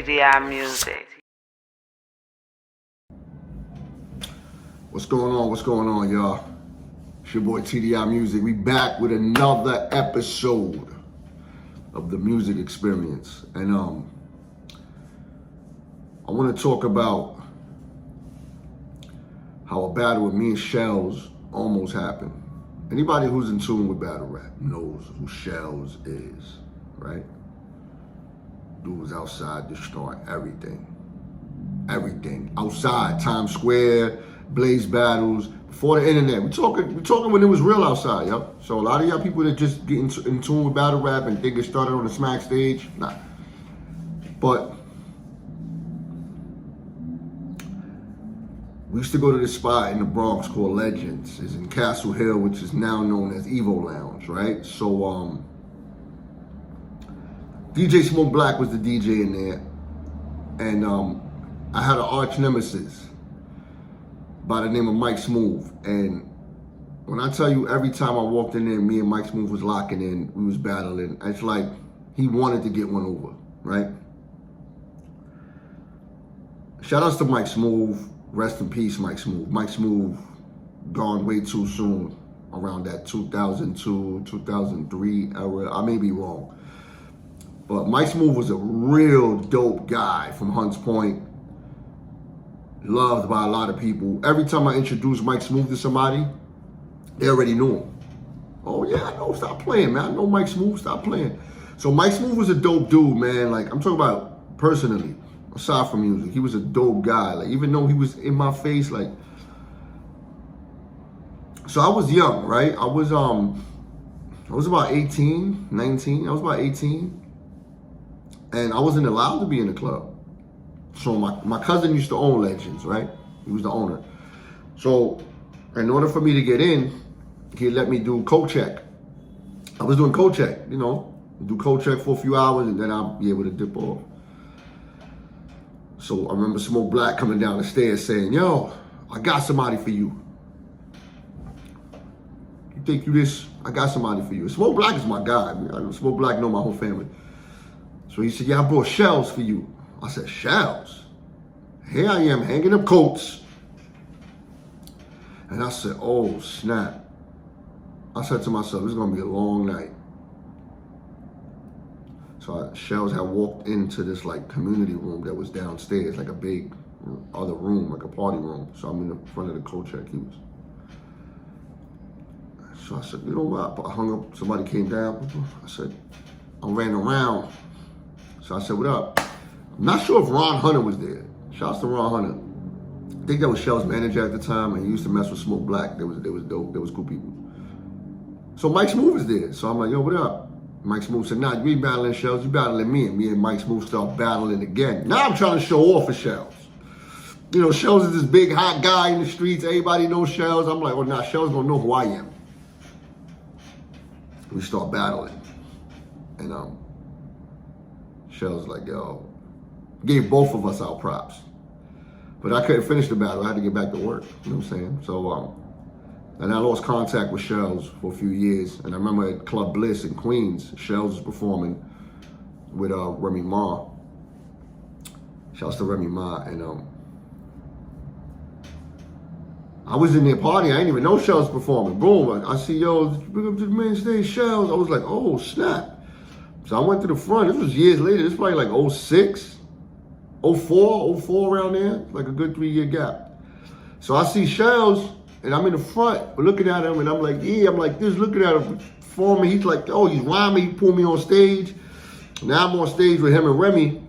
TDIMuzik. What's going on? What's going on, y'all? It's your boy TDIMuzik. We back with another episode of the Muzik Experience, and I want to talk about how a battle with me and Shells almost happened. Anybody who's in tune with battle rap knows who Shells is, right? Dude was outside destroying everything. Everything. Outside, Times Square, Blaze battles, before the internet. We're talking when it was real outside, yo. So a lot of y'all people that just get in tune with battle rap and think it started on the smack stage, nah. But we used to go to this spot in the Bronx called Legends. It's in Castle Hill, which is now known as Evo Lounge, right? So DJ Smoke Black was the DJ in there, and I had an arch nemesis by the name of Mike Smoothe. And when I tell you, every time I walked in there, me and Mike Smoothe was locking in, we was battling. It's like he wanted to get one over, right? Shout outs to Mike Smoothe. Rest in peace, Mike Smoothe. Mike Smoothe gone way too soon, around that 2002, 2003 era. I may be wrong. But Mike Smoothe was a real dope guy from Hunts Point. Loved by a lot of people. Every time I introduced Mike Smoothe to somebody, they already knew him. Oh yeah, I know, stop playing, man. I know Mike Smoothe, stop playing. So Mike Smoothe was a dope dude, man. Like, I'm talking about personally, aside from music. He was a dope guy. Like, even though he was in my face, like, so I was young, right? I was about 18, 19. I was about 18. And I wasn't allowed to be in the club. So my cousin used to own Legends, right? He was the owner. So in order for me to get in, he let me do coat check. I was doing coat check, you know, do coat check for a few hours and then I'll be able to dip off. So I remember Smoke Black coming down the stairs saying, yo, I got somebody for you. You think you this? I got somebody for you. Smoke Black is my guy. Smoke Black know my whole family. So he said, yeah, I brought shells for you. I said, shells? Here I am hanging up coats. And I said, oh, snap. I said to myself, this is going to be a long night. So Shells had walked into this like community room that was downstairs, like a big other room, like a party room. So I'm in the front of the coat check. He was. So I said, you know what? I hung up, somebody came down. I said, I ran around. So I said, what up? I'm not sure if Ron Hunter was there. Shouts to Ron Hunter. I think that was Shell's manager at the time, and he used to mess with Smoke Black. They was dope. They was cool people. So Mike Smoothe was there. So I'm like, yo, what up? Mike Smoothe said, nah, you ain't battling Shells, you battling me. And me and Mike Smoothe start battling again. Now I'm trying to show off for Shells. You know, Shells is this big hot guy in the streets. Everybody knows Shells. I'm like, oh, nah, Shells gonna know who I am. We start battling. And Shells like, yo, gave both of us our props. But I couldn't finish the battle. I had to get back to work. You know what I'm saying? So, and I lost contact with Shells for a few years. And I remember at Club Bliss in Queens, Shells was performing with Remy Ma. Shouts to Remy Ma. And I was in there partying. I didn't even know Shells performing. Boom, I see, yo, bring up to the main stage, Shells. I was like, oh, snap. So I went to the front. This was years later. This was probably like 06, 04 around there. Like a good 3-year gap. So I see Shells, and I'm in the front looking at him, and I'm like, yeah, I'm like this, looking at him performing. He's like, oh, he's rhyming. He pulled me on stage. Now I'm on stage with him and Remy.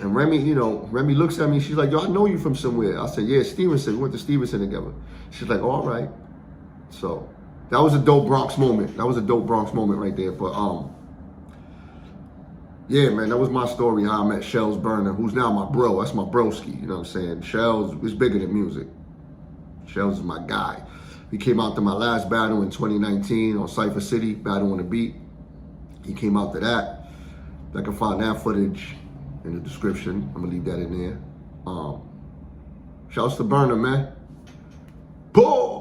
And Remy, you know, Remy looks at me. She's like, yo, I know you from somewhere. I said, yeah, Stevenson. We went to Stevenson together. She's like, oh, all right. So that was a dope Bronx moment. That was a dope Bronx moment right there. But yeah, man, that was my story, how I met Mic Burna, who's now my bro. That's my broski, you know what I'm saying? Shells is bigger than music. Shells is my guy. He came out to my last battle in 2019 on Cypher City, Battle on the Beat. He came out to that. I can find that footage in the description. I'm gonna leave that in there. Shouts to Burna, man. Boom!